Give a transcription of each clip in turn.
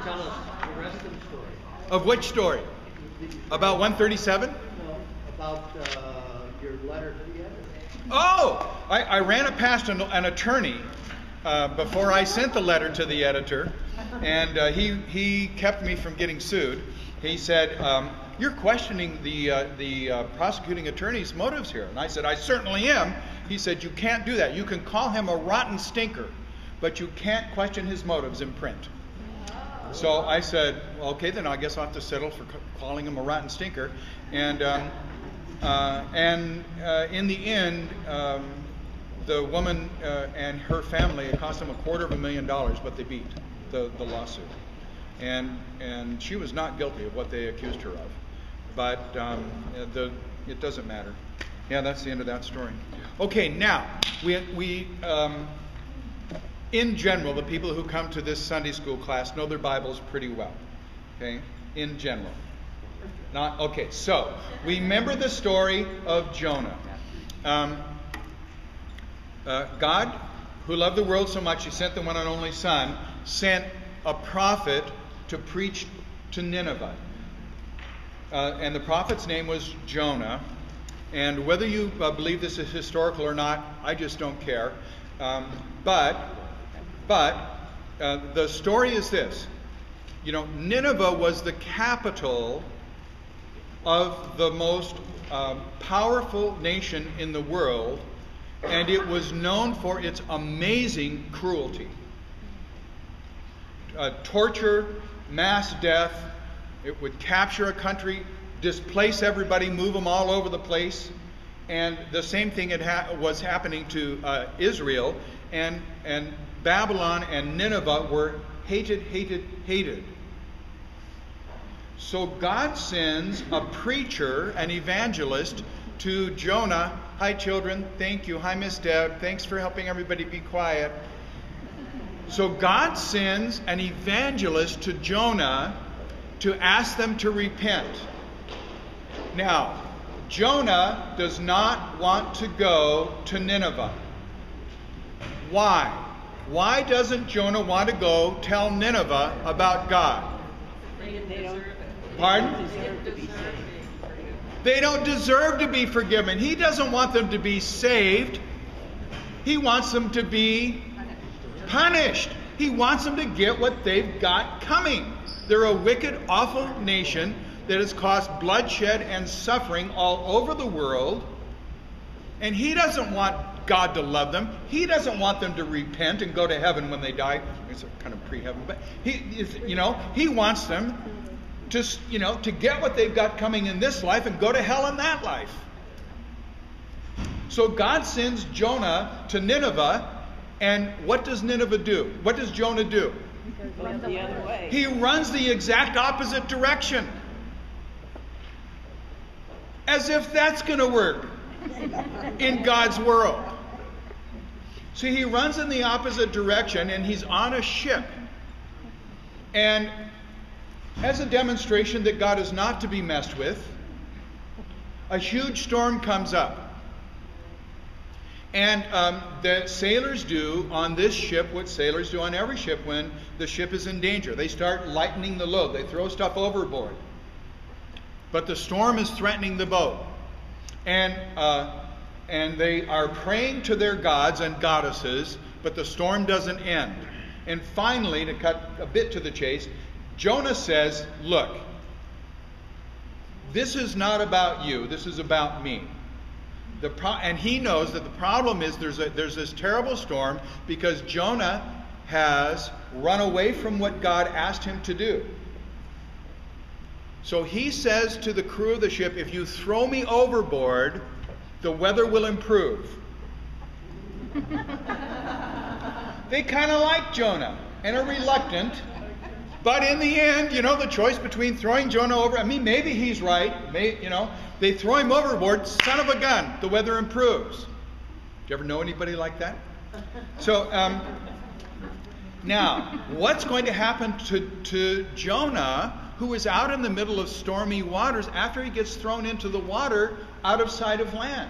tell us the rest of the story. Of which story? About 137? No, about your letter to the editor. Oh, I ran it past an attorney before I sent the letter to the editor, and he kept me from getting sued. He said, "You're questioning the prosecuting attorney's motives here." And I said, "I certainly am." He said, "You can't do that. You can call him a rotten stinker, but you can't question his motives in print." So I said, well, okay, then I guess I'll have to settle for calling him a rotten stinker. And in the end, the woman and her family, it cost them $250,000, but they beat the lawsuit. And she was not guilty of what they accused her of. But it doesn't matter. Yeah, that's the end of that story. Okay, now, we in general, the people who come to this Sunday school class know their Bibles pretty well. Okay, in general. Okay, so remember the story of Jonah. God, who loved the world so much, He sent the one and only Son, sent a prophet to preach to Nineveh. And the prophet's name was Jonah. And whether you believe this is historical or not, I just don't care. But the story is this. You know, Nineveh was the capital of the most powerful nation in the world, and it was known for its amazing cruelty. Torture, mass death. It would capture a country, displace everybody, move them all over the place. And the same thing was happening to Israel. And Babylon and Nineveh were hated, hated, hated. So God sends a preacher, an evangelist, to Jonah. Hi, children. Thank you. Hi, Miss Deb. Thanks for helping everybody be quiet. So God sends an evangelist to Jonah to ask them to repent. Now, Jonah does not want to go to Nineveh. Why? Why doesn't Jonah want to go tell Nineveh about God? Pardon? They don't deserve to be forgiven. He doesn't want them to be saved. He wants them to be punished. He wants them to get what they've got coming. They're a wicked, awful nation that has caused bloodshed and suffering all over the world. And He doesn't want God to love them. He doesn't want them to repent and go to heaven when they die. It's kind of pre-heaven, but He wants them to get what they've got coming in this life and go to hell in that life. So God sends Jonah to Nineveh, and what does Nineveh do? What does Jonah do? The other way. He runs the exact opposite direction. As if that's going to work in God's world. So he runs in the opposite direction, and he's on a ship. And as a demonstration that God is not to be messed with, a huge storm comes up. And the sailors do on this ship what sailors do on every ship when the ship is in danger. They start lightening the load. They throw stuff overboard. But the storm is threatening the boat. And they are praying to their gods and goddesses, but the storm doesn't end. And finally, to cut a bit to the chase, Jonah says, look, this is not about you. This is about me. And he knows that the problem is there's this terrible storm because Jonah has run away from what God asked him to do. So he says to the crew of the ship, if you throw me overboard, the weather will improve. They kind of like Jonah and are reluctant. But in the end, the choice between throwing Jonah over, maybe he's right. They throw him overboard, son of a gun, the weather improves. Do you ever know anybody like that? So, now, what's going to happen to Jonah, who is out in the middle of stormy waters after he gets thrown into the water out of sight of land?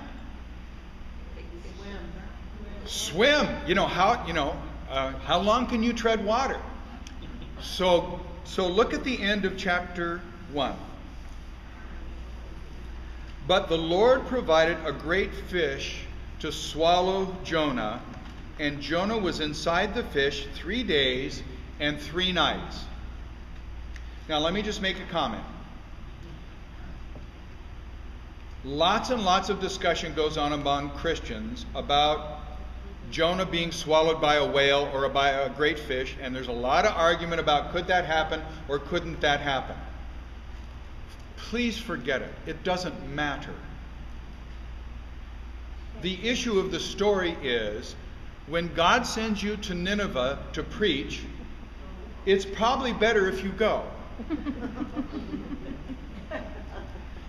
Swim. How long can you tread water? So look at the end of chapter 1. But the Lord provided a great fish to swallow Jonah, and Jonah was inside the fish 3 days and 3 nights. Now let me just make a comment. Lots and lots of discussion goes on among Christians about Jonah being swallowed by a whale or by a great fish, and there's a lot of argument about could that happen or couldn't that happen. Please forget it. It doesn't matter. The issue of the story is when God sends you to Nineveh to preach, it's probably better if you go.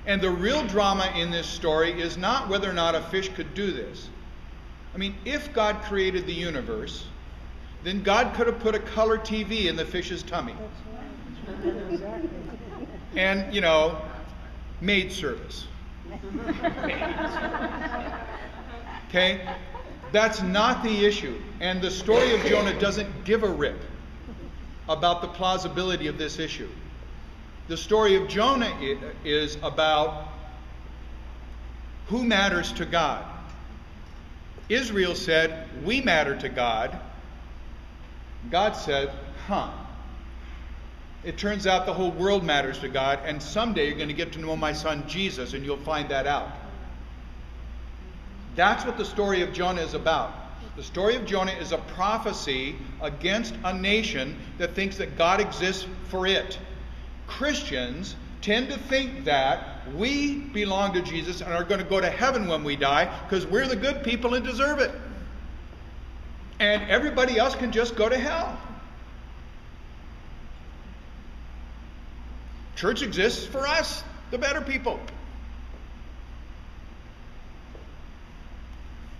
And the real drama in this story is not whether or not a fish could do this. I mean, if God created the universe, then God could have put a color TV in the fish's tummy. And, maid service. Okay? That's not the issue. And the story of Jonah doesn't give a rip about the plausibility of this issue. The story of Jonah is about who matters to God. Israel said, we matter to God. God said, It turns out the whole world matters to God, and someday you're going to get to know my son Jesus, and you'll find that out. That's what the story of Jonah is about. The story of Jonah is a prophecy against a nation that thinks that God exists for it. Christians tend to think that we belong to Jesus and are going to go to heaven when we die because we're the good people and deserve it. And everybody else can just go to hell. Church exists for us, the better people.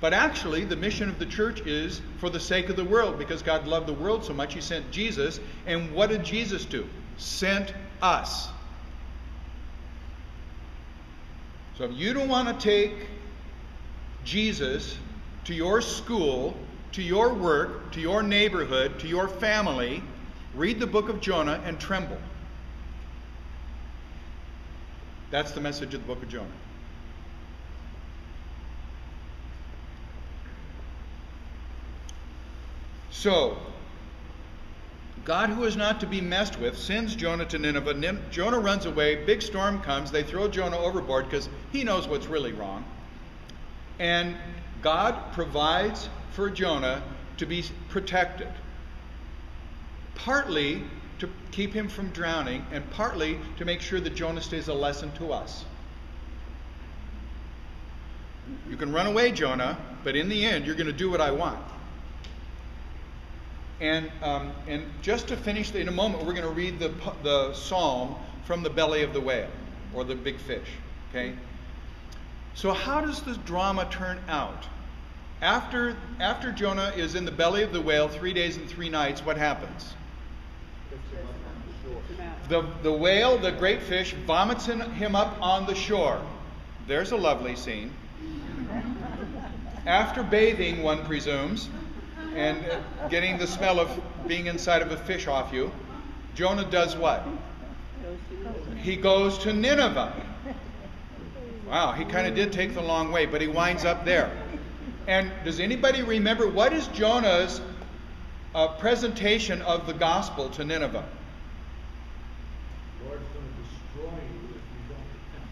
But actually, the mission of the church is for the sake of the world, because God loved the world so much, He sent Jesus. And what did Jesus do? Sent us. So if you don't want to take Jesus to your school, to your work, to your neighborhood, to your family, read the book of Jonah and tremble. That's the message of the book of Jonah. So, God, who is not to be messed with, sends Jonah to Nineveh. Jonah runs away. Big storm comes. They throw Jonah overboard because he knows what's really wrong. And God provides for Jonah to be protected. Partly to keep him from drowning, and partly to make sure that Jonah stays a lesson to us. You can run away, Jonah, but in the end, you're going to do what I want. And just to finish, in a moment, we're going to read the psalm from the belly of the whale, or the big fish. Okay? So how does this drama turn out? After Jonah is in the belly of the whale 3 days and 3 nights, what happens? The whale, the great fish, vomits him up on the shore. There's a lovely scene. After bathing, one presumes, and getting the smell of being inside of a fish off you, Jonah does what? He goes to Nineveh. Wow, he kind of did take the long way, but he winds up there. And does anybody remember what is Jonah's presentation of the gospel to Nineveh? Lord's going to destroy you if you don't repent.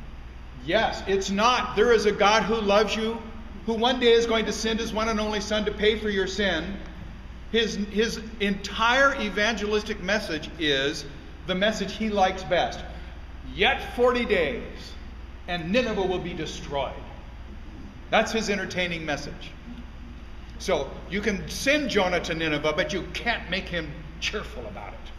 Yes, it's not. There is a God who loves you, who one day is going to send His one and only Son to pay for your sin. His entire evangelistic message is the message He likes best. Yet 40 days, and Nineveh will be destroyed. That's His entertaining message. So you can send Jonah to Nineveh, but you can't make him cheerful about it.